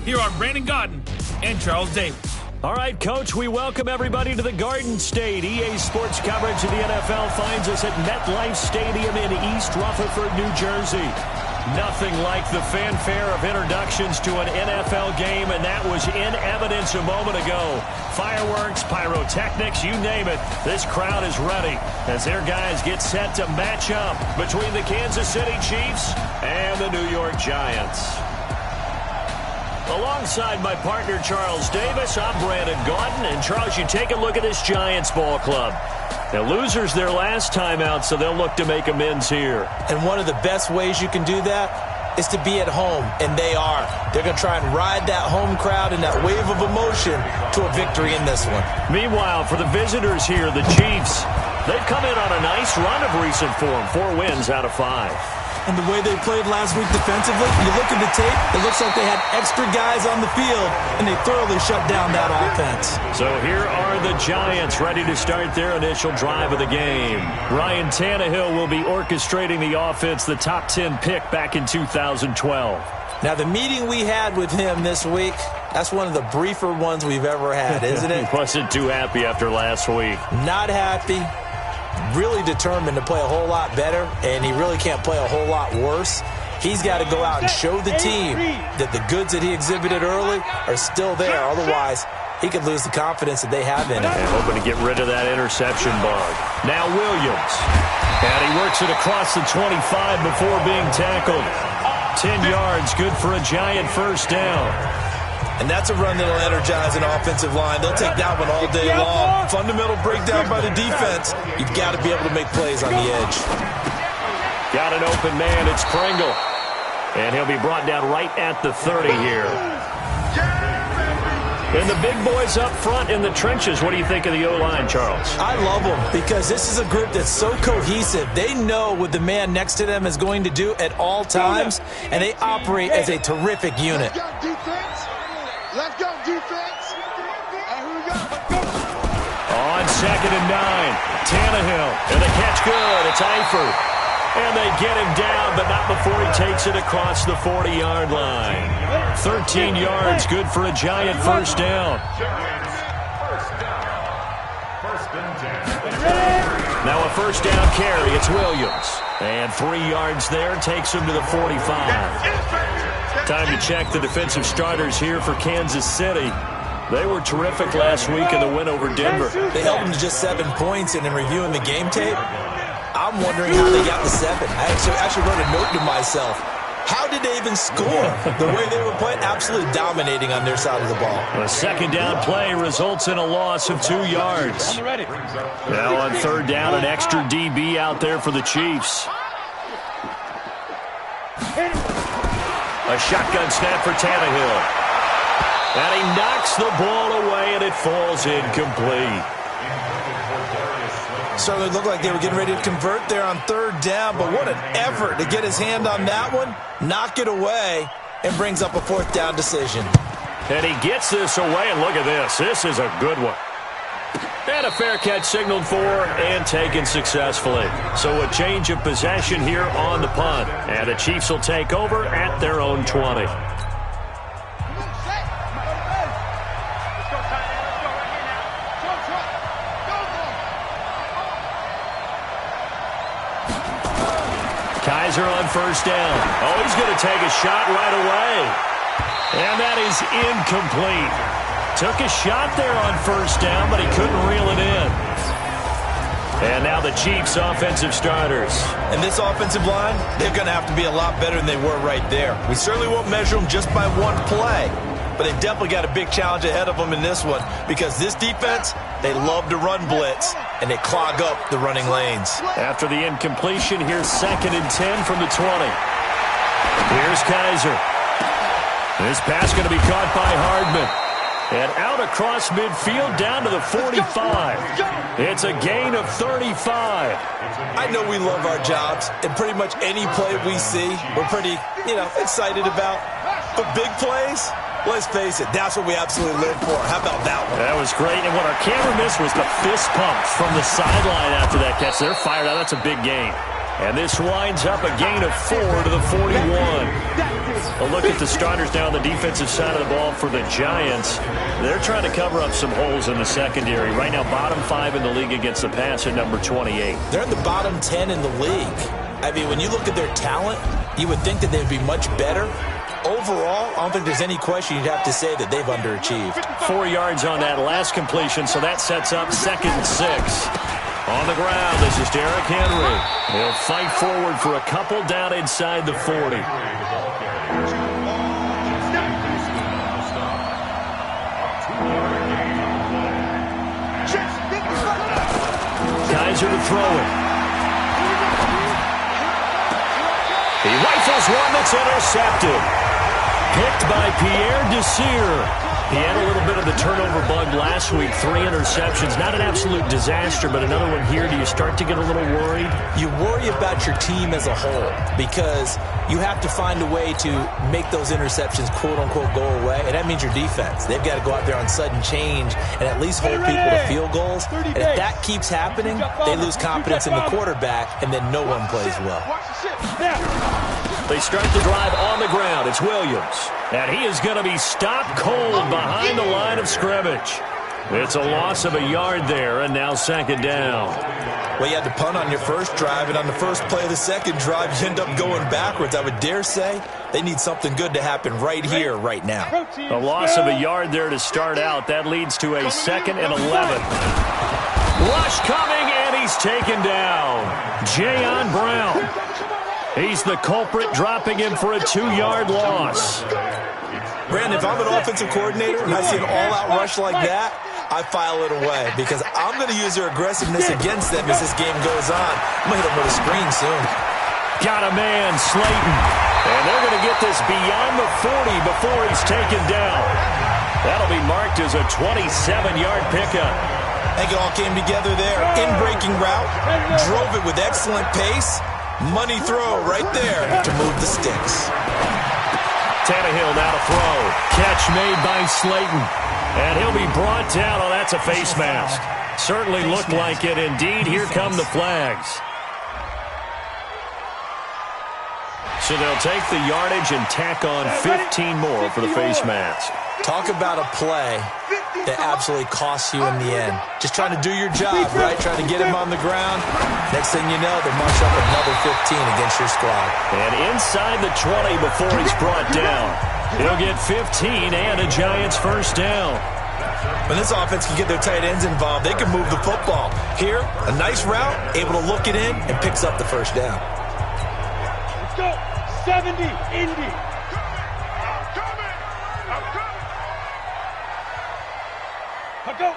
Here are Brandon Gaudin and Charles Davis. All right, Coach, we welcome everybody to the Garden State. EA Sports coverage of the NFL finds us at MetLife Stadium in East Rutherford, New Jersey. Nothing like the fanfare of introductions to an NFL game, and that was in evidence a moment ago. Fireworks, pyrotechnics, you name it. This crowd is ready as their guys get set to match up between the Kansas City Chiefs and the New York Giants. Alongside my partner, Charles Davis, I'm Brandon Gaudin. And, Charles, you take a look at this Giants ball club. Now, losers their last time out, so they'll look to make amends here. And one of the best ways you can do that is to be at home, and they are. They're going to try and ride that home crowd and that wave of emotion to a victory in this one. Meanwhile, for the visitors here, the Chiefs, they've come in on a nice run of recent form, 4 wins out of 5. And the way they played last week defensively, you look at the tape, it looks like they had extra guys on the field, and they thoroughly shut down that offense. So here are the Giants ready to start their initial drive of the game. Ryan Tannehill will be orchestrating the offense, the top 10 pick back in 2012. Now, the meeting we had with him this week, that's one of the briefer ones we've ever had, isn't it? He wasn't too happy after last week. Not happy. Really determined to play a whole lot better, and he really can't play a whole lot worse. He's got to go out and show the team that the goods that he exhibited early are still there. Otherwise, he could lose the confidence that they have in him. And hoping to get rid of that interception bug. Now Williams. And he works it across the 25 before being tackled. 10 yards, good for a Giant first down. And that's a run that'll energize an offensive line. They'll take that one all day long. Fundamental breakdown by the defense. You've got to be able to make plays on the edge. Got an open man. It's Pringle. And he'll be brought down right at the 30 here. And the big boys up front in the trenches. What do you think of the O-line, Charles? I love them because this is a group that's so cohesive. They know what the man next to them is going to do at all times, and they operate as a terrific unit. Let's go, defense. On 2nd and 9, Tannehill. And the catch good. It's Eifert. And they get him down, but not before he takes it across the 40-yard line. 13 yards, good for a Giant first down. Now a first down carry. It's Williams. And 3 yards there takes him to the 45. Time to check the defensive starters here for Kansas City. They were terrific last week in the win over Denver. They held them to just 7 points, and in reviewing the game tape, I'm wondering how they got the 7. I actually wrote a note to myself. How did they even score? The way they were playing, absolutely dominating on their side of the ball. A second down play results in a loss of 2 yards. Now on 3rd down, an extra DB out there for the Chiefs. A shotgun snap for Tannehill. And he knocks the ball away, and it falls incomplete. Certainly looked like they were getting ready to convert there on 3rd down, but what an effort to get his hand on that one, knock it away, and brings up a 4th down decision. And he gets this away, and look at this. This is a good one. And a fair catch signaled for and taken successfully. So a change of possession here on the punt. And the Chiefs will take over at their own 20. Kaiser on first down. Oh, he's going to take a shot right away. And that is incomplete. Took a shot there on first down, but he couldn't reel it in. And now the Chiefs' offensive starters. And this offensive line, they're going to have to be a lot better than they were right there. We certainly won't measure them just by one play, but they definitely got a big challenge ahead of them in this one because this defense, they love to run blitz, and they clog up the running lanes. After the incompletion, here's 2nd and 10 from the 20. Here's Kaiser. This pass going to be caught by Hardman. And out across midfield down to the 45. It's a gain of 35. I know we love our jobs, and pretty much any play we see, we're pretty, excited about. But big plays, let's face it, that's what we absolutely live for. How about that one? That was great. And what our camera missed was the fist pump from the sideline after that catch. They're fired out. That's a big gain. And this winds up a gain of 4 to the 41. A look at the starters now on the defensive side of the ball for the Giants. They're trying to cover up some holes in the secondary. Right now, bottom 5 in the league against the pass at number 28. They're in the bottom 10 in the league. I mean, when you look at their talent, you would think that they'd be much better. Overall, I don't think there's any question you'd have to say that they've underachieved. 4 yards on that last completion, so that sets up 2nd and 6. On the ground, this is Derrick Henry. He'll fight forward for a couple down inside the 40. Kaiser to throw it. He rifles one that's intercepted. Picked by Pierre Desir. He had a little bit of the turnover bug last week. 3 interceptions. Not an absolute disaster, but another one here. Do you start to get a little worried? You worry about your team as a whole because you have to find a way to make those interceptions, quote-unquote, go away, and that means your defense. They've got to go out there on sudden change and at least hold people to field goals. And if that keeps happening, they lose confidence in the quarterback, and then no one plays well. They start the drive on the ground. It's Williams. And he is going to be stopped cold behind the line of scrimmage. It's a loss of a yard there, and now 2nd down. Well, you had to punt on your first drive, and on the first play of the second drive, you end up going backwards. I would dare say they need something good to happen right here, right now. A loss of a yard there to start out. That leads to a 2nd and 11. Rush coming, and he's taken down. Jayon Brown. He's the culprit, dropping him for a 2-yard loss. Brandon, if I'm an offensive coordinator and I see an all-out rush like that, I file it away because I'm going to use their aggressiveness against them as this game goes on. I'm going to hit them with a screen soon. Got a man, Slayton. And they're going to get this beyond the 40 before he's taken down. That'll be marked as a 27-yard pickup. I think it all came together there. In-breaking route, drove it with excellent pace. Money throw right there to move the sticks. Tannehill now to throw. Catch made by Slayton. And he'll be brought down. Oh, that's a face mask. Certainly looked like it. Indeed, here come the flags. So they'll take the yardage and tack on 15 more for the face mask. Talk about a play that absolutely costs you in the end. Just trying to do your job, right? Trying to get him on the ground. Next thing you know, they march up another 15 against your squad. And inside the 20 before he's brought down. He'll get 15 and a Giants first down. When this offense can get their tight ends involved, they can move the football. Here, a nice route, able to look it in, and picks up the first down. Let's go. 70, Indy. Go.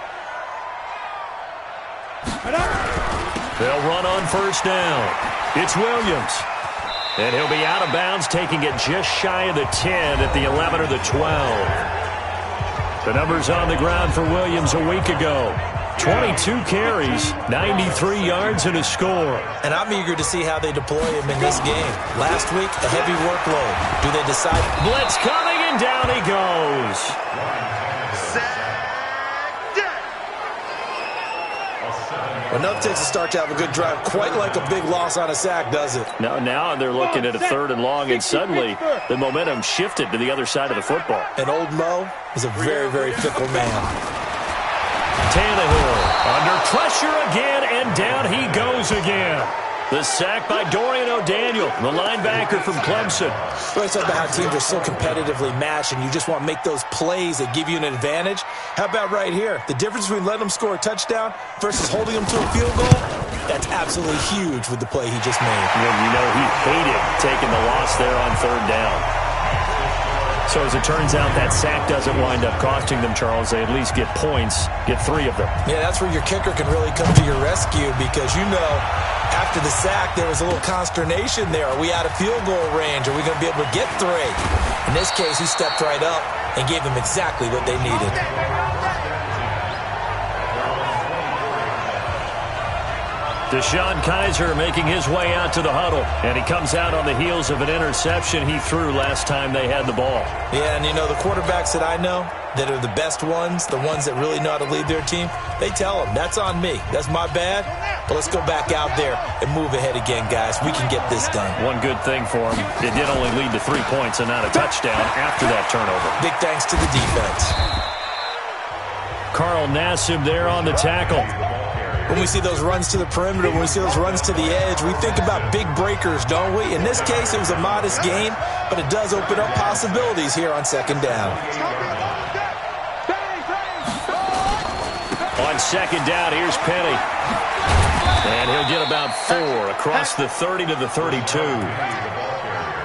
They'll run on first down. It's Williams. And he'll be out of bounds, taking it just shy of the 10 at the 11 or the 12. The numbers on the ground for Williams a week ago. 22 carries, 93 yards, and a score. And I'm eager to see how they deploy him in this game. Last week, a heavy workload. Do they decide? Blitz coming, and down he goes. Enough takes a start to have a good drive. Quite like a big loss on a sack, does it? Now they're looking at a 3rd and long, and suddenly the momentum shifted to the other side of the football. And old Mo is a very, very fickle man. Tannehill under pressure again, and down he goes again. The sack by Dorian O'Daniel, the linebacker from Clemson. We always talk about how teams are so competitively matched, and you just want to make those plays that give you an advantage. How about right here? The difference between letting them score a touchdown versus holding them to a field goal, that's absolutely huge with the play he just made. Well, you know, he hated taking the loss there on 3rd down. So as it turns out, that sack doesn't wind up costing them, Charles. They at least get points, get 3 of them. Yeah, that's where your kicker can really come to your rescue because, you know, after the sack, there was a little consternation there. Are we out of field goal range? Are we going to be able to get 3? In this case, he stepped right up and gave them exactly what they needed. DeShone Kizer making his way out to the huddle, and he comes out on the heels of an interception he threw last time they had the ball. Yeah, and the quarterbacks that I know that are the best ones, the ones that really know how to lead their team, they tell them, that's on me. That's my bad. But let's go back out there and move ahead again, guys. We can get this done. One good thing for him, it did only lead to 3 points and not a touchdown after that turnover. Big thanks to the defense. Carl Nassib there on the tackle. When we see those runs to the perimeter, when we see those runs to the edge, we think about big breakers, don't we? In this case, it was a modest gain, but it does open up possibilities here on second down. On second down, here's Penny. And he'll get about 4 across the 30 to the 32.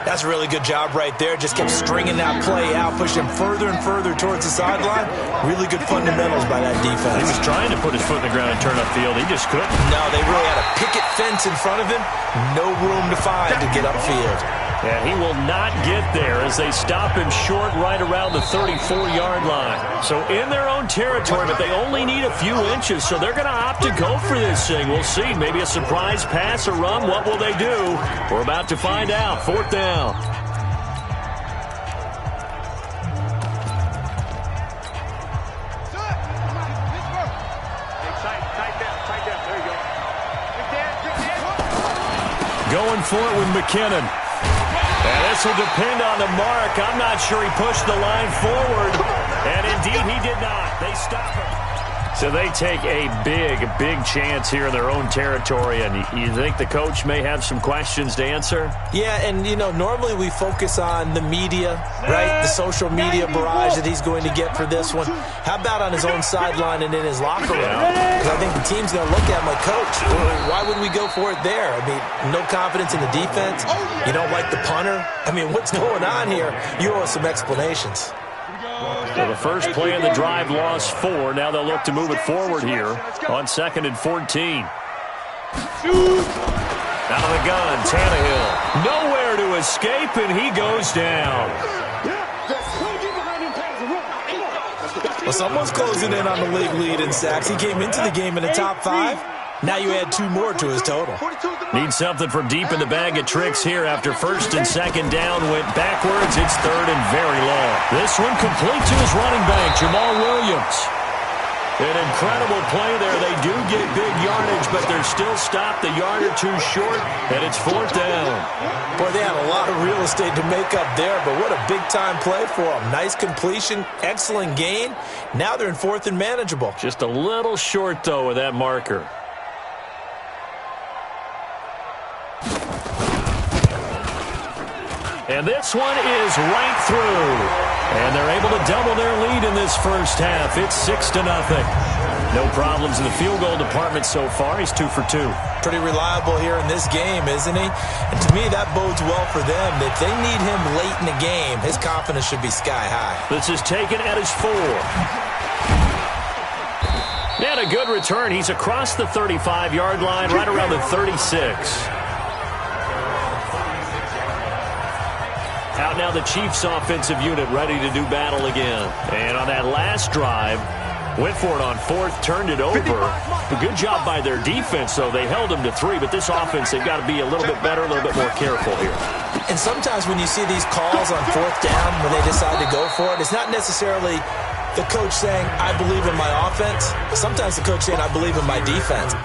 That's a really good job right there. Just kept stringing that play out, pushing him further and further towards the sideline. Really good fundamentals by that defense. He was trying to put his foot in the ground and turn upfield. He just couldn't. No, they really had a picket fence in front of him. No room to find to get upfield. And he will not get there as they stop him short right around the 34-yard line. So in their own territory, but they only need a few inches, so they're going to opt to go for this thing. We'll see. Maybe a surprise pass or run. What will they do? We're about to find out. Fourth down. Going for it with McKinnon. And this will depend on the mark. I'm not sure he pushed the line forward. And indeed, he did not. They stop him. So they take a big chance here in their own territory. And you think the coach may have some questions to answer? Yeah, and, normally we focus on the media, right? The social media barrage that he's going to get for this one. How about on his own sideline and in his locker room? Because I think the team's going to look at him like, Coach, why would we go for it there? I mean, no confidence in the defense. You don't like the punter. I mean, what's going on here? You owe us some explanations. So the first play of the drive lost 4. Now they'll look to move it forward here on 2nd and 14. Out of the gun, Tannehill. Nowhere to escape, and he goes down. Well, someone's closing in on the league lead in sacks. He came into the game in the top 5. Now you add 2 more to his total. Need something from deep in the bag of tricks here after 1st and 2nd down went backwards. It's 3rd and very long. This one complete to his running back, Jamal Williams. An incredible play there. They do get big yardage, but they're still stopped a yard or 2 short, and it's 4th down. Boy, they had a lot of real estate to make up there, but what a big-time play for them. Nice completion, excellent gain. Now they're in 4th and manageable. Just a little short, though, with that marker. And this one is right through. And they're able to double their lead in this first half. It's 6-0. No problems in the field goal department so far. He's 2 for 2. Pretty reliable here in this game, isn't he? And to me, that bodes well for them. If they need him late in the game, his confidence should be sky high. This is taken at his 4. And a good return. He's across the 35-yard line, right around the 36. Out now the Chiefs offensive unit ready to do battle again. And on that last drive, went for it on 4th, turned it over. A good job by their defense, though. They held them to 3, but this offense, they've got to be a little bit better, a little bit more careful here. And sometimes when you see these calls on 4th down, when they decide to go for it, it's not necessarily the coach saying, I believe in my offense. Sometimes the coach saying, I believe in my defense.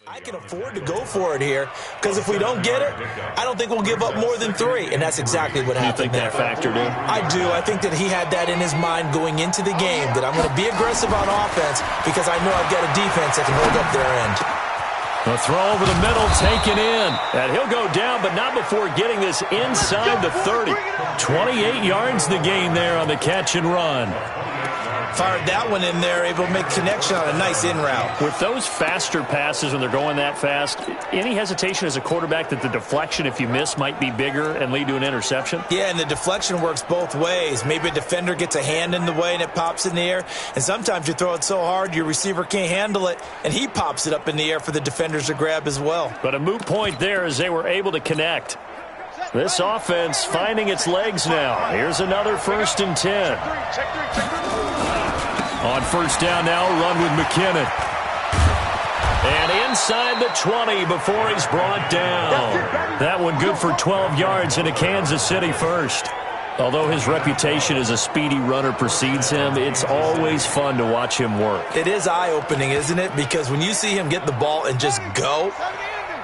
I can afford to go for it here because if we don't get it, I don't think we'll give up more than 3, and that's exactly what happened there. You think that factored in? I do. I think that he had that in his mind going into the game, that I'm going to be aggressive on offense because I know I've got a defense that can hold up their end. The throw over the middle taken in. And he'll go down, but not before getting this inside the 30. 28 yards the gain there on the catch and run. Fired that one in there, able to make connection on a nice in route. With those faster passes when they're going that fast, any hesitation as a quarterback that the deflection, if you miss, might be bigger and lead to an interception? Yeah, and the deflection works both ways. Maybe a defender gets a hand in the way and it pops in the air, and sometimes you throw it so hard your receiver can't handle it, and he pops it up in the air for the defenders to grab as well. But a moot point there as they were able to connect. This offense finding its legs now. Here's another 1st and 10. On 1st down now, run with McKinnon. And inside the 20 before he's brought down. That one good for 12 yards into Kansas City first. Although his reputation as a speedy runner precedes him, it's always fun to watch him work. It is eye-opening, isn't it? Because when you see him get the ball and just go,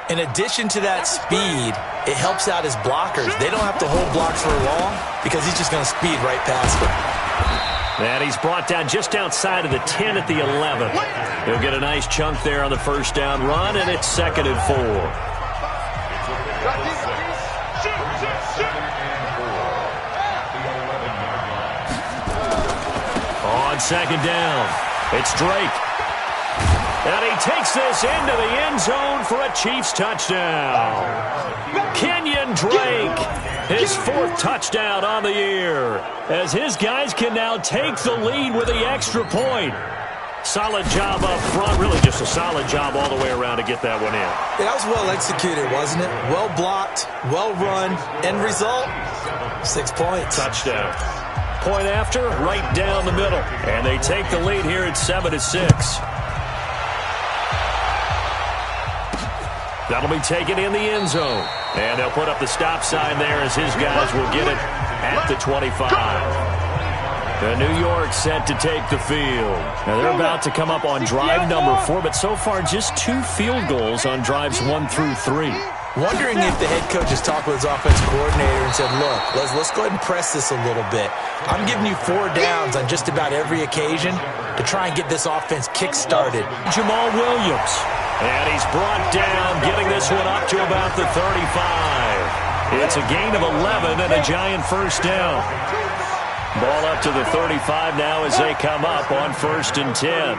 in addition to that speed, it helps out his blockers. They don't have to hold blocks for long because he's just going to speed right past them. And he's brought down just outside of the 10 at the 11. He'll get a nice chunk there on the 1st down run, and it's 2nd and 4. On 2nd down, it's Drake. And he takes this into the end zone for a Chiefs touchdown. Kenyon Drake, his 4th touchdown on the year, as his guys can now take the lead with the extra point. Solid job up front, really just a solid job all the way around to get that one in. Yeah, that was well executed, wasn't it? Well blocked, well run, end result, 6 points. Touchdown. Point after, right down the middle. And they take the lead here at 7-6. That'll be taken in the end zone. And they'll put up the stop sign there as his guys will get it at the 25. The New York set to take the field. Now they're about to come up on drive number 4, but so far just 2 field goals on drives 1 through 3. Wondering if the head coach has talked with his offensive coordinator and said, look, let's go ahead and press this a little bit. I'm giving you 4 downs on just about every occasion to try and get this offense kick-started. Jamal Williams. And he's brought down, getting this one up to about the 35. It's a gain of 11 and a giant 1st down. Ball up to the 35 now as they come up on 1st and 10.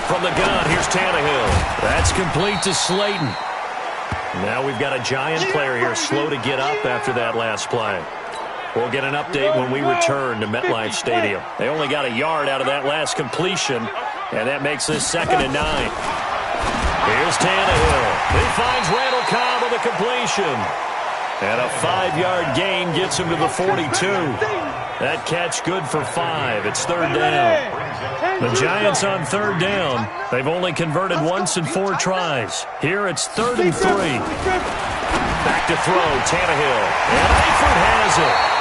From the gun, here's Tannehill. That's complete to Slayton. Now we've got a giant player here slow to get up after that last play. We'll get an update when we return to MetLife Stadium. They only got a yard out of that last completion, and that makes this 2nd and 9. Here's Tannehill. He finds Randall Cobb with a completion. And a 5-yard gain gets him to the 42. That catch good for 5. It's 3rd down. The Giants on 3rd down. They've only converted once in 4 tries. Here it's 3rd and 3. Back to throw, Tannehill. And Eifert has it.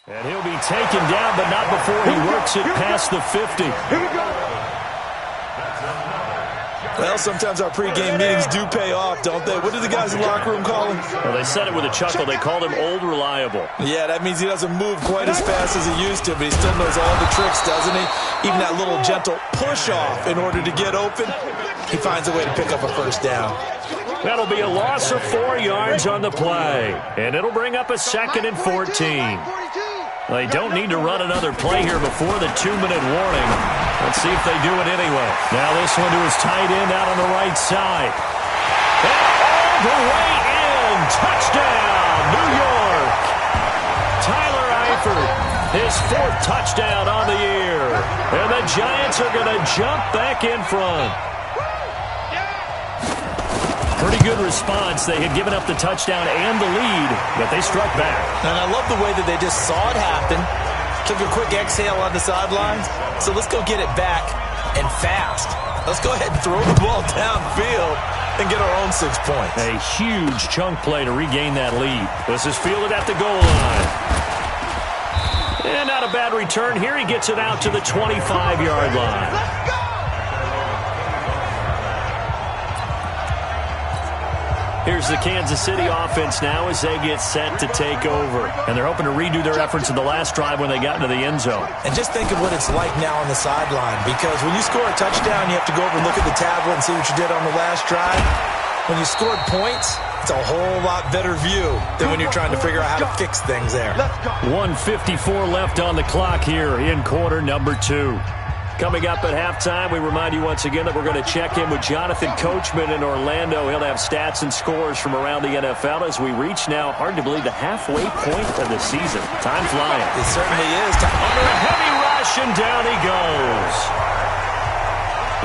And he'll be taken down, but not before he works it past the 50. Here we go. Well, sometimes our pregame meetings do pay off, don't they? What do the guys in the locker room call him? Well, they said it with a chuckle. They called him Old Reliable. Yeah, that means he doesn't move quite as fast as he used to, but he still knows all the tricks, doesn't he? Even that little gentle push-off in order to get open, he finds a way to pick up a first down. That'll be a loss of 4 yards on the play, and it'll bring up a 2nd and 14. They don't need to run another play here before the 2-minute warning. Let's see if they do it anyway. Now this one to his tight end out on the right side. And all the way in. Touchdown, New York. Tyler Eifert, his 4th touchdown on the year. And the Giants are going to jump back in front. Pretty good response. They had given up the touchdown and the lead, but they struck back. And I love the way that they just saw it happen, took a quick exhale on the sidelines. So let's go get it back and fast. Let's go ahead and throw the ball downfield and get our own 6 points. A huge chunk play to regain that lead. This is fielded at the goal line. And not a bad return here. He gets it out to the 25-yard line. Let's go! Here's the Kansas City offense now as they get set to take over. And they're hoping to redo their efforts in the last drive when they got into the end zone. And just think of what it's like now on the sideline, because when you score a touchdown, you have to go over and look at the tablet and see what you did on the last drive. When you scored points, it's a whole lot better view than when you're trying to figure out how to fix things there. 1:54 left on the clock here in quarter number 2. Coming up at halftime, we remind you once again that we're going to check in with Jonathan Coachman in Orlando. He'll have stats and scores from around the NFL as we reach now, hard to believe, the halfway point of the season. Time flying. It certainly is. Under a heavy rush, and down he goes.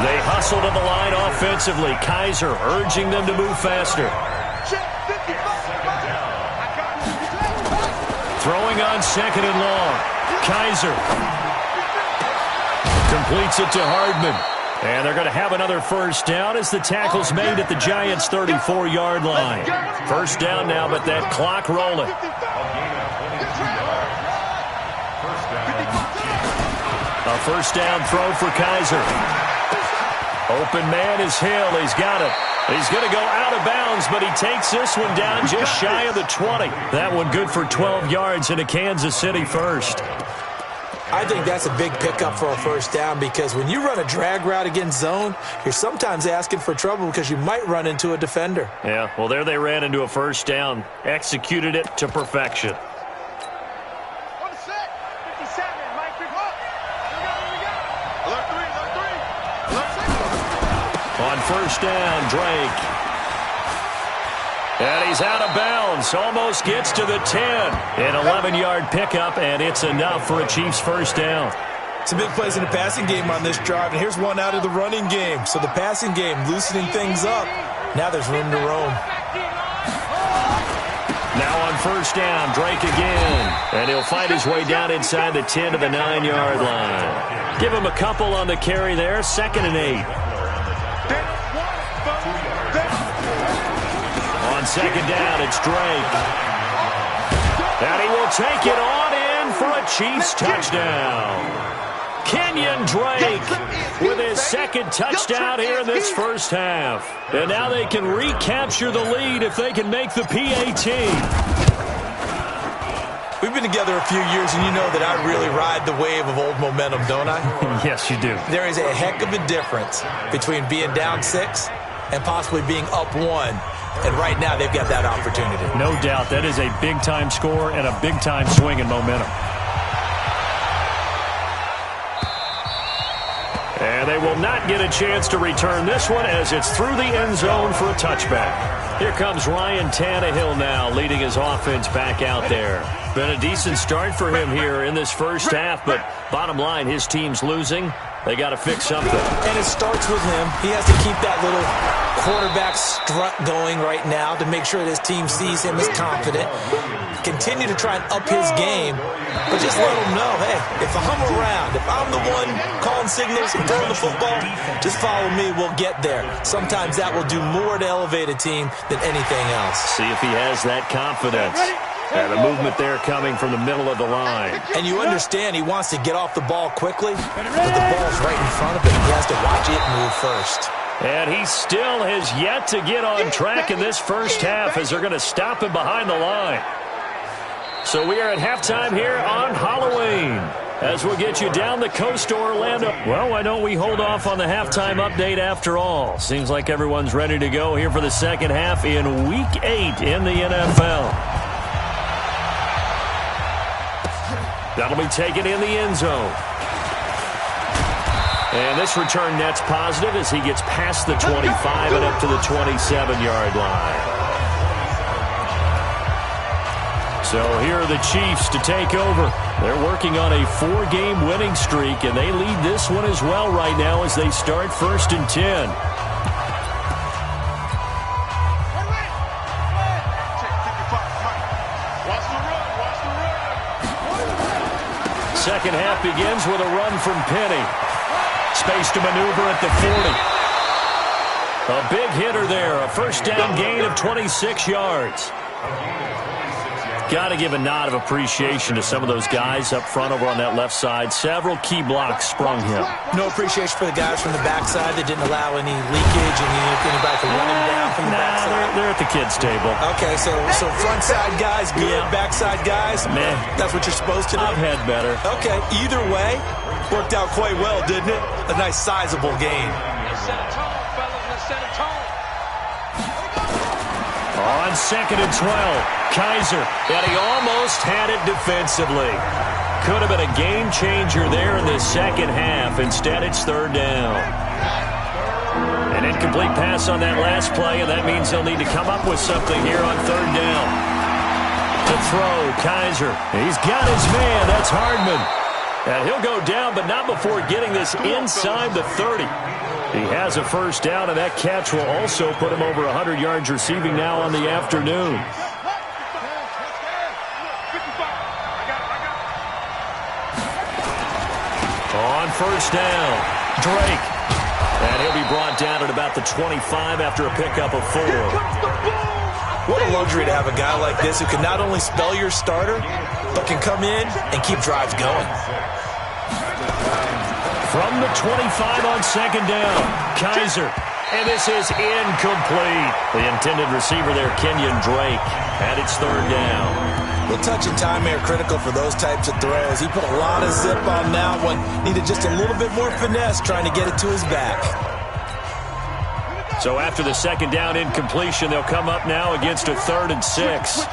They hustle to the line offensively. Kaiser urging them to move faster. Throwing on 2nd and long. Kaiser completes it to Hardman. And they're going to have another first down as the tackle's made at the Giants' 34-yard line. First down now, but that clock rolling. A first down throw for Kaiser. Open man is Hill. He's got it. He's going to go out of bounds, but he takes this one down just shy of the 20. That one good for 12 yards in a Kansas City first. I think that's a big pickup for a first down, because when you run a drag route against zone, you're sometimes asking for trouble because you might run into a defender. Yeah, well, there they ran into a first down. Executed it to perfection. On first down, Drake. And he's out of bounds. Almost gets to the 10. An 11-yard pickup, and it's enough for a Chiefs first down. Some big plays in the passing game on this drive, and here's one out of the running game. So the passing game loosening things up. Now there's room to roam. Now on first down, Drake again. And he'll fight his way down inside the 10 to the 9-yard line. Give him a couple on the carry there. 2nd and 8. On 2nd down, it's Drake. And he will take it on in for a Chiefs touchdown. Kenyon Drake with his 2nd touchdown here in this first half. And now they can recapture the lead if they can make the PAT. We've been together a few years, and you know that I really ride the wave of old momentum, don't I? Yes, you do. There is a heck of a difference between being down 6 and possibly being up 1. And right now, they've got that opportunity. No doubt. That is a big-time score and a big-time swing in momentum. And they will not get a chance to return this one as it's through the end zone for a touchback. Here comes Ryan Tannehill now, leading his offense back out there. Been a decent start for him here in this first half, but bottom line, his team's losing. They got to fix something. And it starts with him. He has to keep that little quarterback strut going right now to make sure that his team sees him as confident. Continue to try and up his game, but just let him know, hey, if I'm around, if I'm the one calling signals and throwing the football, just follow me, we'll get there. Sometimes that will do more to elevate a team than anything else. See if he has that confidence. And the movement there coming from the middle of the line. And you understand he wants to get off the ball quickly, but the ball's right in front of him. He has to watch it move first. And he still has yet to get on track in this first half as they're going to stop him behind the line. So we are at halftime here on Halloween as we'll get you down the coast to Orlando. Well, why don't we hold off on the halftime update after all? Seems like everyone's ready to go here for the second half in Week 8 in the NFL. That'll be taken in the end zone. And this return net's positive as he gets past the 25 and up to the 27-yard line. So here are the Chiefs to take over. They're working on a 4-game winning streak, and they lead this one as well right now as they start 1st and 10. Second half begins with a run from Penny. Space to maneuver at the 40. A big hitter there, a first down gain of 26 yards. Got to give a nod of appreciation to some of those guys up front over on that left side. Several key blocks sprung him. No appreciation for the guys from the backside that didn't allow any leakage and anybody to run him down from the backside. They're at the kids' table. Okay, so front side guys good, backside guys, meh. That's what you're supposed to do? I've had better. Okay, either way, worked out quite well, didn't it? A nice sizable gain. Set a tone, fellas. Set a tone. On 2nd and 12, Kaiser, and he almost had it defensively. Could have been a game changer there in the second half. Instead, it's 3rd down. An incomplete pass on that last play, and that means they'll need to come up with something here on 3rd down. To throw, Kaiser. He's got his man. That's Hardman. And he'll go down, but not before getting this inside the 30. He has a first down, and that catch will also put him over 100 yards receiving now on the afternoon. On 1st down, Drake. And he'll be brought down at about the 25 after a pickup of 4. What a luxury to have a guy like this who can not only spell your starter, but can come in and keep drives going. From the 25 on 2nd down, Kaiser. And this is incomplete. The intended receiver there, Kenyon Drake. And it's 3rd down. The touch and time are critical for those types of throws. He put a lot of zip on that one. Needed just a little bit more finesse trying to get it to his back. So after the 2nd down incompletion, they'll come up now against a 3rd and 6.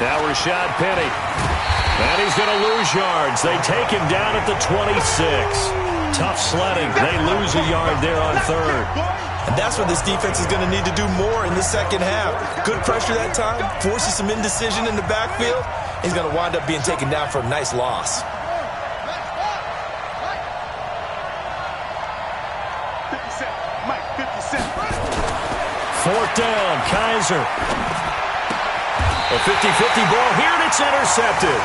Now Rashad Penny. And he's going to lose yards. They take him down at the 26. Tough sledding. They lose a yard there on 3rd. And that's what this defense is going to need to do more in the second half. Good pressure that time. Forces some indecision in the backfield. He's going to wind up being taken down for a nice loss. 4th down, Kaiser. A 50-50 ball here, and it's intercepted.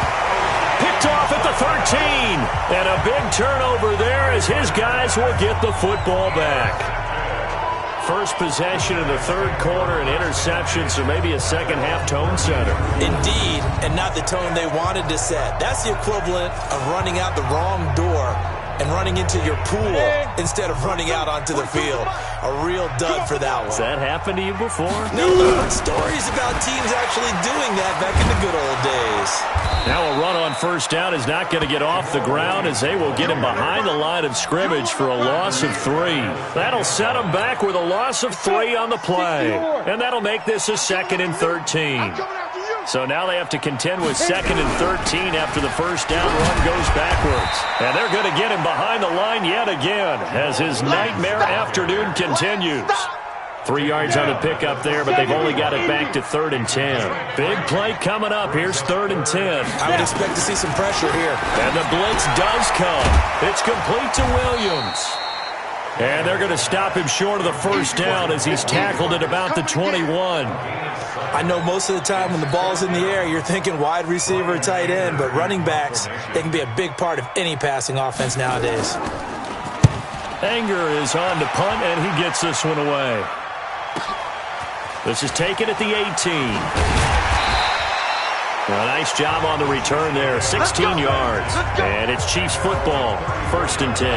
Picked off at the 13. And a big turnover there as his guys will get the football back. First possession in the 3rd quarter, an interception, so maybe a second-half tone setter. Indeed, and not the tone they wanted to set. That's the equivalent of running out the wrong door and running into your pool instead of running out onto the field. A real dud for that one. Has that happened to you before? No, but stories about teams actually doing that back in the good old days. Now a run on 1st down is not going to get off the ground as they will get him behind the line of scrimmage for a loss of 3. That'll set him back with a loss of 3 on the play. And that'll make this a 2nd and 13. So now they have to contend with 2nd and 13 after the first down run goes backwards. And they're going to get him behind the line yet again as his nightmare afternoon continues. 3 yards on the pickup there, but they've only got it back to 3rd and 10. Big play coming up. Here's 3rd and 10. I would expect to see some pressure here. And the blitz does come. It's complete to Williams. And they're going to stop him short of the first down as he's tackled at about the 21. I know most of the time when the ball's in the air, you're thinking wide receiver, tight end, but running backs, they can be a big part of any passing offense nowadays. Anger is on to punt, and he gets this one away. This is taken at the 18. A nice job on the return there, 16 yards. And it's Chiefs football, 1st and 10.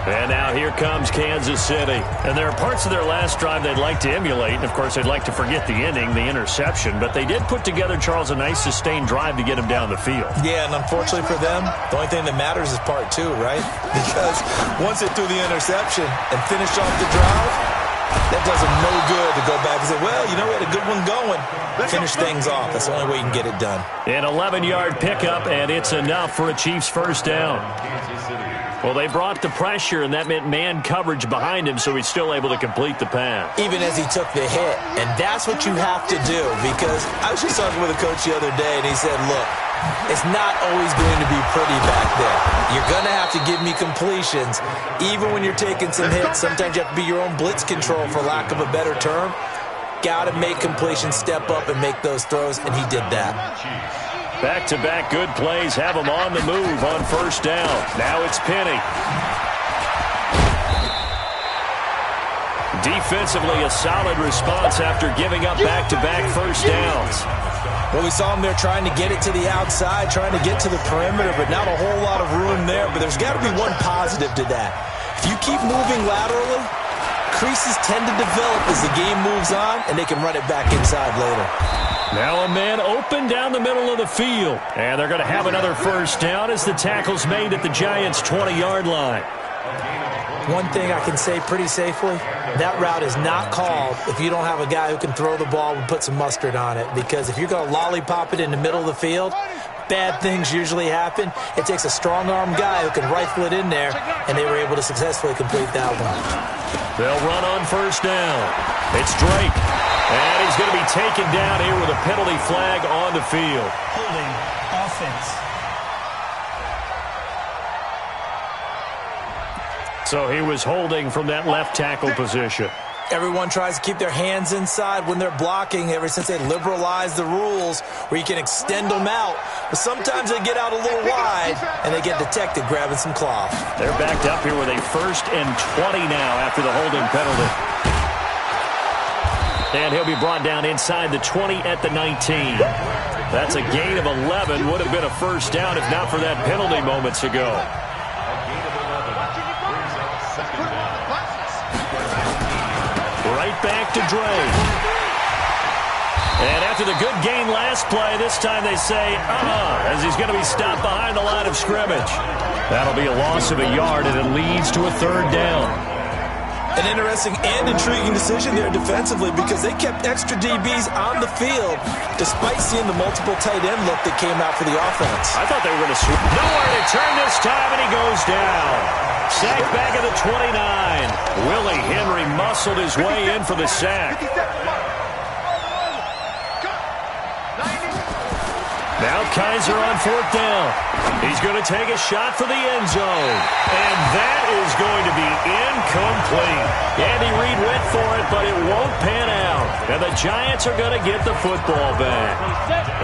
And now here comes Kansas City. And there are parts of their last drive they'd like to emulate. And, of course, they'd like to forget the inning, the interception. But they did put together, Charles, a nice sustained drive to get him down the field. Yeah, and unfortunately for them, the only thing that matters is part 2, right? Because once they threw the interception and finished off the drive, that does them no good to go back and say, well, you know, we had a good one going. Finish things off. That's the only way you can get it done. An 11-yard pickup, and it's enough for a Chiefs first down. Well, they brought the pressure, and that meant man coverage behind him, so he's still able to complete the pass. Even as he took the hit. And that's what you have to do, because I was just talking with a coach the other day, and he said, look, it's not always going to be pretty back there. You're going to have to give me completions. Even when you're taking some hits, sometimes you have to be your own blitz control, for lack of a better term. Got to make completions, step up, and make those throws, and he did that. Back-to-back good plays have him on the move on first down. Now it's Penny. Defensively, a solid response after giving up back-to-back first downs. Well, we saw him there trying to get it to the outside, trying to get to the perimeter, but not a whole lot of room there. But there's got to be one positive to that. If you keep moving laterally, creases tend to develop as the game moves on, and they can run it back inside later. Now a man open down the middle of the field. And they're going to have another first down as the tackle's made at the Giants' 20-yard line. One thing I can say pretty safely, that route is not called if you don't have a guy who can throw the ball and put some mustard on it. Because if you're going to lollipop it in the middle of the field, bad things usually happen. It takes a strong-arm guy who can rifle it in there, and they were able to successfully complete that one. They'll run on first down. It's Drake. And he's going to be taken down here with a penalty flag on the field. Holding offense. So he was holding from that left tackle position. Everyone tries to keep their hands inside when they're blocking ever since they liberalized the rules where you can extend them out. But sometimes they get out a little wide and they get detected grabbing some cloth. They're backed up here with a 1st and 20 now after the holding penalty. And he'll be brought down inside the 20 at the 19. That's a gain of 11. Would have been a first down if not for that penalty moments ago. Right back to Drake. And after the good gain last play, this time they say, as he's going to be stopped behind the line of scrimmage. That'll be a loss of a yard, and it leads to a 3rd down. An interesting and intriguing decision there defensively because they kept extra DBs on the field despite seeing the multiple tight end look that came out for the offense. I thought they were going to swoop. Nowhere to turn this time, and he goes down. Sack back at the 29. Willie Henry muscled his way in for the sack. Now Kaiser on 4th down. He's going to take a shot for the end zone. And that is going to be incomplete. Andy Reid went for it, but it won't pan out. And the Giants are going to get the football back.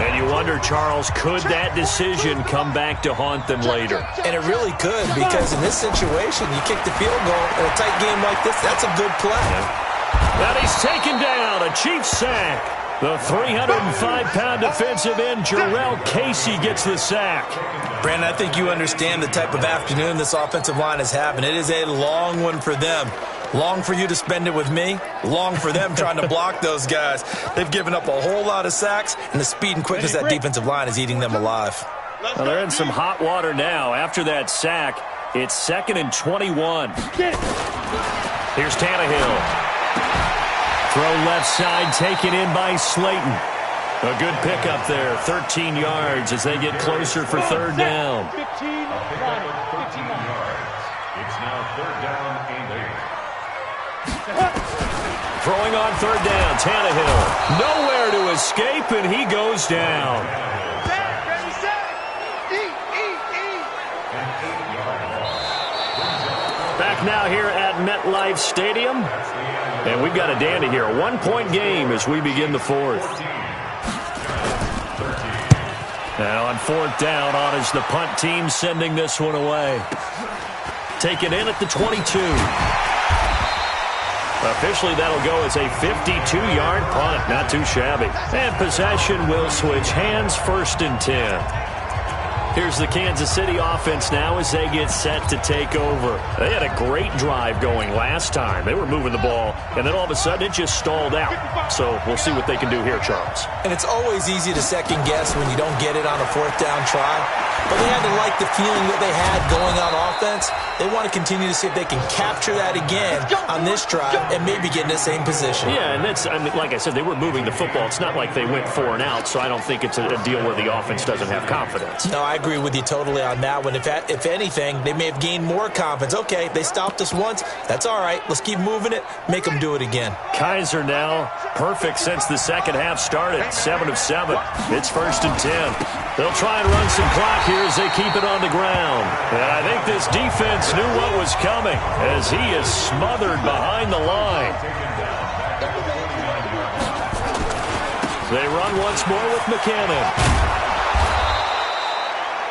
And you wonder, Charles, could that decision come back to haunt them later? And it really could, because in this situation, you kick the field goal in a tight game like this, that's a good play. Yeah. And he's taken down, a Chiefs sack. The 305-pound defensive end, Jarrell Casey, gets the sack. Brandon, I think you understand the type of afternoon this offensive line is having. It is a long one for them. Long for you to spend it with me. Long for them trying to block those guys. They've given up a whole lot of sacks, and the speed and quickness of that defensive line is eating them alive. Well, they're in some hot water now. After that sack, it's 2nd and 21. Here's Tannehill. Throw left side, taken in by Slayton. A good pickup there, 13 yards as they get closer for 3rd down. 15 yards. It's now 3rd down and 8. Throwing on 3rd down, Tannehill. Nowhere to escape, and he goes down. Back now here at MetLife Stadium. And we've got a dandy here. A 1-point game as we begin the 4th. Now on 4th down, on is the punt team sending this one away. Taken in at the 22. Officially, that'll go as a 52-yard punt. Not too shabby. And possession will switch hands, 1st and 10. Here's the Kansas City offense now as they get set to take over. They had a great drive going last time. They were moving the ball, and then all of a sudden it just stalled out. So we'll see what they can do here, Charles. And it's always easy to second-guess when you don't get it on a 4th down try. But they had to like the feeling that they had going on offense. They want to continue to see if they can capture that again on this drive and maybe get in the same position. Yeah, and that's, I mean, like I said, they were moving the football. It's not like they went 4 and out, so I don't think it's a deal where the offense doesn't have confidence. No, I agree with you totally on that one. If anything, they may have gained more confidence. Okay, they stopped us once. That's all right. Let's keep moving it. Make them do it again. Kaiser now perfect since the second half started. 7 of 7. It's 1st and 10. They'll try and run some clock here as they keep it on the ground. And I think this defense knew what was coming as he is smothered behind the line. They run once more with McKinnon.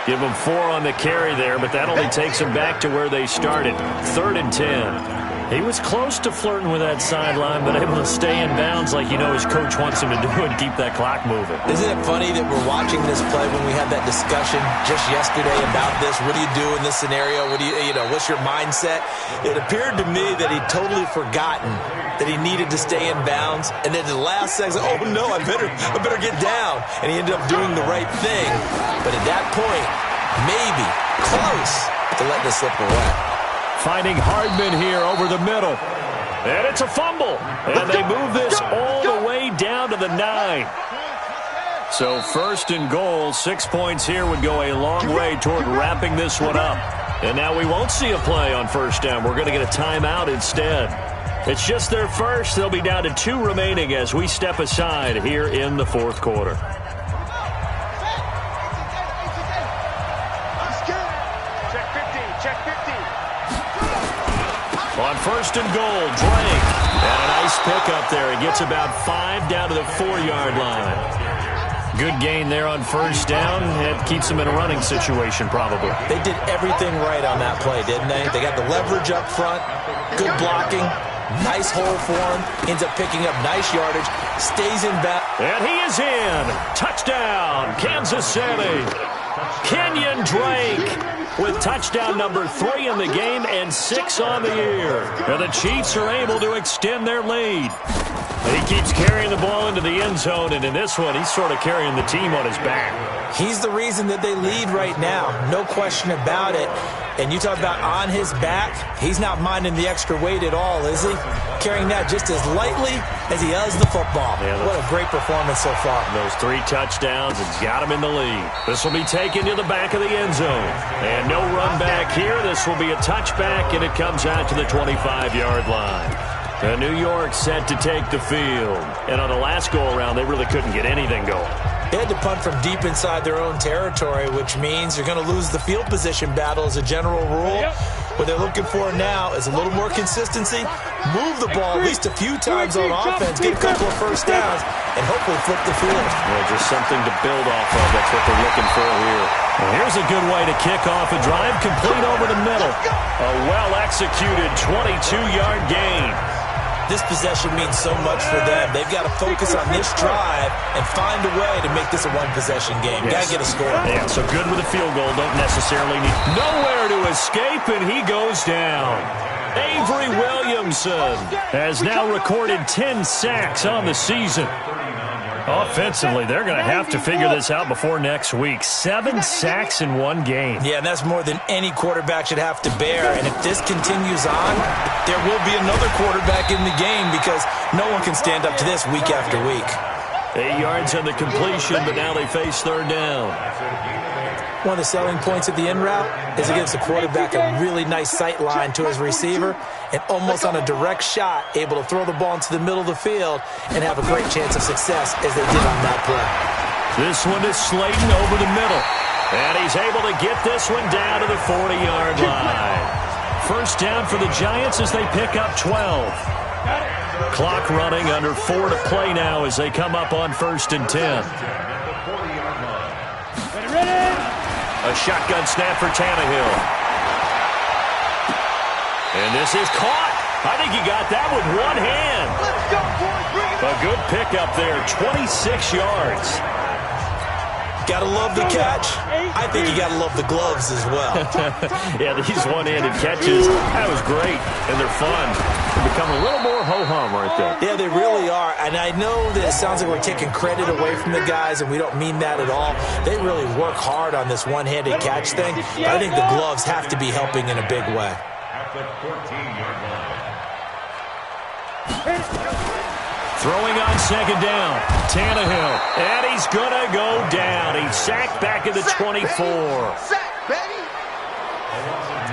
Give them 4 on the carry there, but that only takes them back to where they started. 3rd and 10. He was close to flirting with that sideline, but able to stay in bounds like you know his coach wants him to do and keep that clock moving. Isn't it funny that we're watching this play when we had that discussion just yesterday about this? What do you do in this scenario? What do you know, what's your mindset? It appeared to me that he'd totally forgotten that he needed to stay in bounds, and then the last second, oh no, I better get down. And he ended up doing the right thing. But at that point, maybe close to letting it slip away. Finding Hardman here over the middle. And it's a fumble. And they move this all the way down to the 9. So 1st and goal, 6 points here would go a long way toward wrapping this one up. And now we won't see a play on 1st down. We're going to get a timeout instead. It's just their first. They'll be down to 2 remaining as we step aside here in the 4th quarter. On 1st and goal, Drake. And a nice pickup there. He gets about 5 down to the 4-yard line. Good gain there on 1st down. It keeps them in a running situation probably. They did everything right on that play, didn't they? They got the leverage up front, good blocking, nice hole for him, ends up picking up nice yardage, stays in back. And he is in. Touchdown, Kansas City. Kenyon Drake with touchdown number 3 in the game and 6 on the year. And the Chiefs are able to extend their lead. He keeps carrying the ball into the end zone, and in this one, he's sort of carrying the team on his back. He's the reason that they lead right now, no question about it. And you talk about on his back, he's not minding the extra weight at all, is he? Carrying that just as lightly as he does the football. Yeah, what a great performance so far. Those 3 touchdowns have got him in the lead. This will be taken to the back of the end zone. And no run back here. This will be a touchback, and it comes out to the 25-yard line. And New York set to take the field. And on the last go-around, they really couldn't get anything going. They had to punt from deep inside their own territory, which means you're going to lose the field position battle as a general rule. What they're looking for now is a little more consistency, move the ball at least a few times on offense, get a couple of 1st downs, and hopefully flip the field. Well, just something to build off of. That's what they're looking for here. Well, here's a good way to kick off a drive, complete over the middle. A well-executed 22-yard gain. This possession means so much for them. They've got to focus on this drive and find a way to make this a one-possession game. Got to get a score. Yeah, so good with a field goal. Don't necessarily need nowhere to escape, and he goes down. Avery Williamson has now recorded 10 sacks on the season. Offensively, they're going to have to figure this out before next week. 7 sacks in 1 game. Yeah, and that's more than any quarterback should have to bear. And if this continues on, there will be another quarterback in the game because no one can stand up to this week after week. 8 yards on the completion, but now they face 3rd down. One of the selling points of the in route is it gives the quarterback a really nice sight line to his receiver and almost on a direct shot able to throw the ball into the middle of the field and have a great chance of success as they did on that play. This one is Slayton over the middle. And he's able to get this one down to the 40-yard line. 1st down for the Giants as they pick up 12. Clock running under 4 to play now as they come up on 1st and 10. A shotgun snap for Tannehill. And this is caught. I think he got that with one hand. Let's go, boys. Bring it A on. good pickup there, 26 yards. Gotta love the catch. I think you gotta love the gloves as well. Yeah, these one-handed catches, that was great, and they're fun. They become a little more ho-hum, aren't they? Yeah, they really are. And I know that it sounds like we're taking credit away from the guys, and we don't mean that at all. They really work hard on this one-handed catch thing. But I think the gloves have to be helping in a big way. At the 14-yard line. Throwing on second down, Tannehill, and he's going to go down. He's sacked back at the 24. Sack, baby.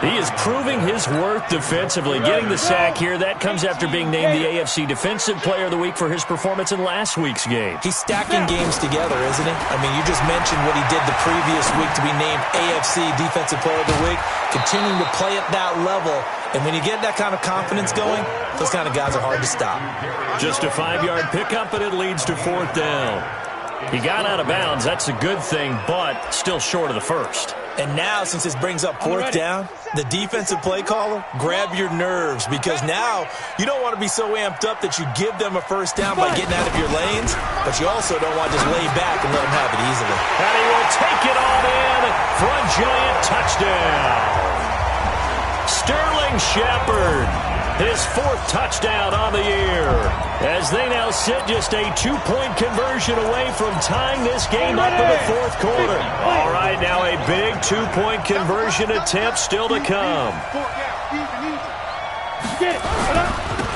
He is proving his worth defensively. Getting the sack here, that comes after being named the AFC Defensive Player of the Week for his performance in last week's game. He's stacking games together, isn't he? I mean, you just mentioned what he did the previous week to be named AFC Defensive Player of the Week, continuing to play at that level. And when you get that kind of confidence going, those kind of guys are hard to stop. Just a 5-yard pickup, and it leads to fourth down. He got out of bounds. That's a good thing, but still short of the first. And now, since this brings up fourth down, the defensive play caller, grab your nerves, because now you don't want to be so amped up that you give them a first down by getting out of your lanes, but you also don't want to just lay back and let them have it easily. And he will take it all in for a giant touchdown. Sterling Shepard, his fourth touchdown on the year, as they now sit just a 2-point conversion away from tying this game up in the fourth quarter. All right, now a big 2-point conversion attempt still to come.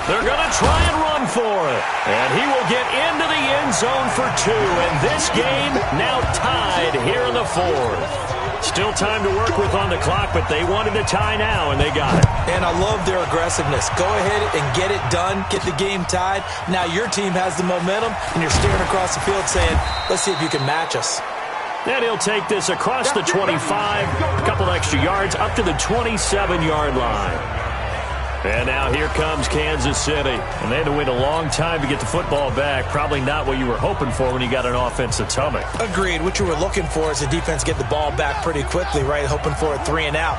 They're going to try and run for it, and he will get into the end zone for 2, and this game now tied here in the fourth. Still time to work with on the clock, but they wanted to tie now, and they got it. And I love their aggressiveness. Go ahead and get it done, get the game tied. Now your team has the momentum, and you're staring across the field saying, let's see if you can match us. And he'll take this across the 25, a couple extra yards, up to the 27-yard line. And now here comes Kansas City. And they had to wait a long time to get the football back. Probably not what you were hoping for when you got an offense that's humming. Agreed. What you were looking for is the defense get the ball back pretty quickly, right? Hoping for a 3 and out.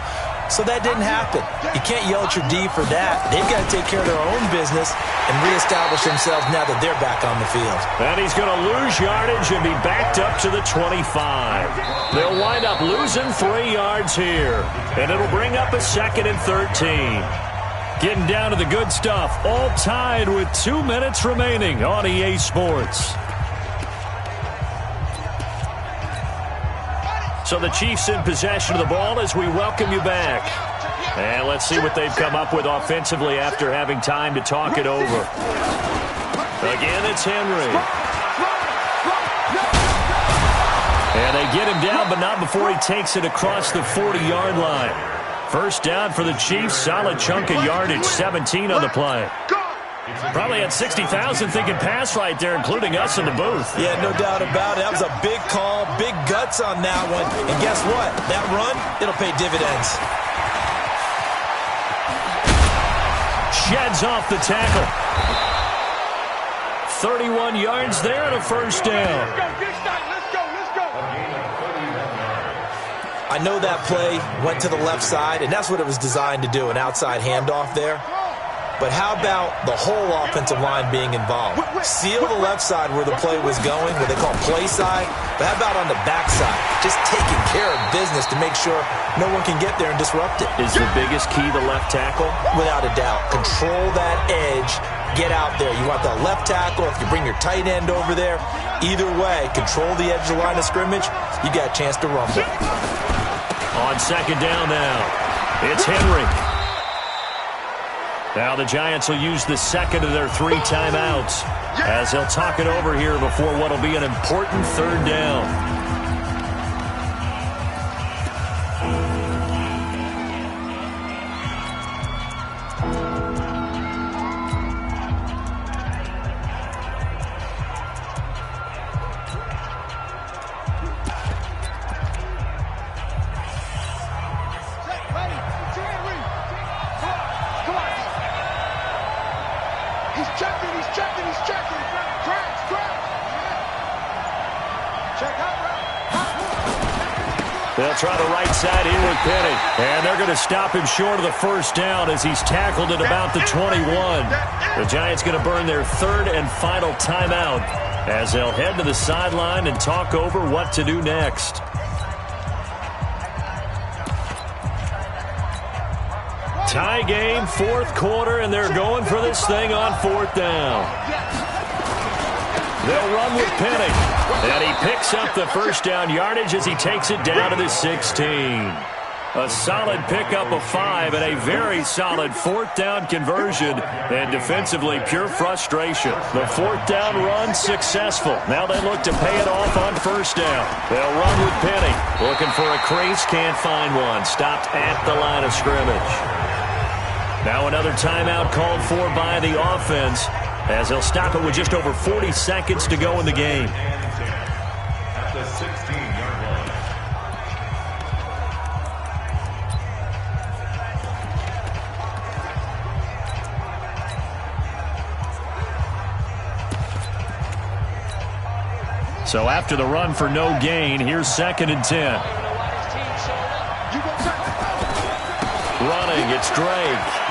So that didn't happen. You can't yell at your D for that. They've got to take care of their own business and reestablish themselves now that they're back on the field. And he's going to lose yardage and be backed up to the 25. They'll wind up losing 3 yards here. And it'll bring up a 2nd and 13. Getting down to the good stuff, all tied with 2 minutes remaining on EA Sports. So the Chiefs in possession of the ball as we welcome you back. And let's see what they've come up with offensively after having time to talk it over. Again, it's Henry. And they get him down, but not before he takes it across the 40-yard line. First down for the Chiefs, solid chunk of yardage, 17 on the play. Probably had 60,000 thinking pass right there, including us in the booth. Yeah, no doubt about it. That was a big call, big guts on that one. And guess what? That run, it'll pay dividends. Sheds off the tackle. 31 yards there and a first down. I know that play went to the left side, and that's what it was designed to do, an outside handoff there. But how about the whole offensive line being involved? Seal the left side where the play was going, what they call play side. But how about on the back side? Just taking care of business to make sure no one can get there and disrupt it. Is the biggest key the left tackle? Without a doubt. Control that edge. Get out there. You want the left tackle. If you bring your tight end over there, either way, control the edge of the line of scrimmage. You got a chance to rumble. On second down now, it's Henry. Now the Giants will use the second of their 3 timeouts as they'll talk it over here before what will be an important third down. They'll try the right side here with Penny. And they're going to stop him short of the first down as he's tackled at about the 21. The Giants going to burn their third and final timeout as they'll head to the sideline and talk over what to do next. Tie game, fourth quarter, and they're going for this thing on fourth down. They'll run with Penny. And he picks up the first down yardage as he takes it down to the 16. A solid pickup of 5 and a very solid fourth down conversion. And defensively, pure frustration. The fourth down run successful. Now they look to pay it off on first down. They'll run with Penny. Looking for a crease, can't find one. Stopped at the line of scrimmage. Now another timeout called for by the offense as they'll stop it with just over 40 seconds to go in the game. At the 16-yard line. So after the run for no gain, here's 2nd and 10. Running, it's Drake.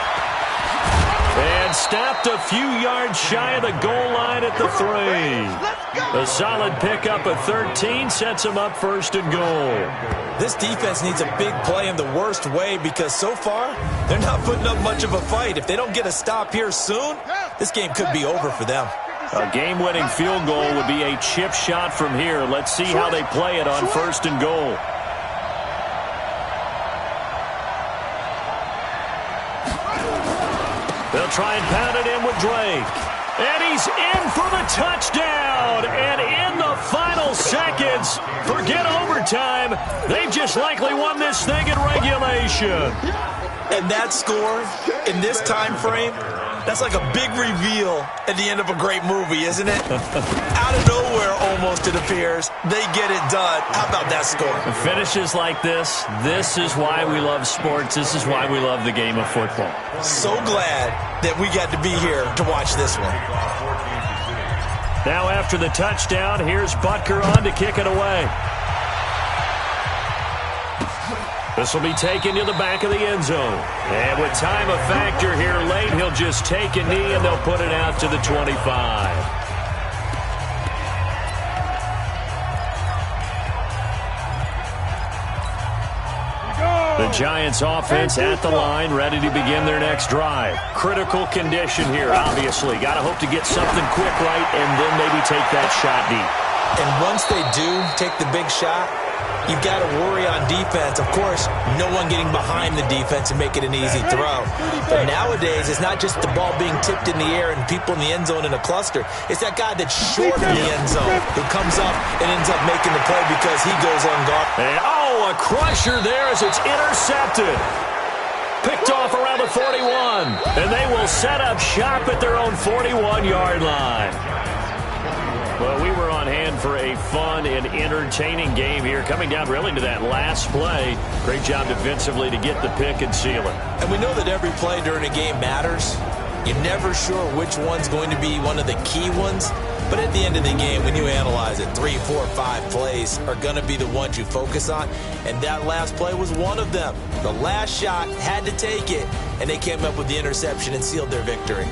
And stopped a few yards shy of the goal line at the 3. A solid pickup of 13 sets him up 1st and goal. This defense needs a big play in the worst way because so far, they're not putting up much of a fight. If they don't get a stop here soon, this game could be over for them. A game-winning field goal would be a chip shot from here. Let's see how they play it on 1st and goal. They'll try and pound it in with Drake. And he's in for the touchdown. And in the final seconds, forget overtime, they've just likely won this thing in regulation. And that score in this time frame, that's like a big reveal at the end of a great movie, isn't it? Out of nowhere, almost, it appears, they get it done. How about that score? Finishes like this is why we love sports. This is why we love the game of football. So glad that we got to be here to watch this one. Now after the touchdown, here's Butker on to kick it away. This will be taken to the back of the end zone. And with time a factor here late, he'll just take a knee and they'll put it out to the 25. The Giants offense at the line, ready to begin their next drive. Critical condition here, obviously. Got to hope to get something quick right and then maybe take that shot deep. And once they do take the big shot, you've got to worry on defense. Of course, no one getting behind the defense and make it an easy throw. But nowadays, it's not just the ball being tipped in the air and people in the end zone in a cluster. It's that guy that's short of the end zone who comes up and ends up making the play because he goes unguarded. And, a crusher there as it's intercepted. Picked off around the 41. And they will set up shop at their own 41-yard line. Well, we were on hand for a fun and entertaining game here, coming down really to that last play. Great job defensively to get the pick and seal it. And we know that every play during a game matters. You're never sure which one's going to be one of the key ones. But at the end of the game, when you analyze it, 3, 4, 5 plays are going to be the ones you focus on. And that last play was one of them. The last shot had to take it, and they came up with the interception and sealed their victory.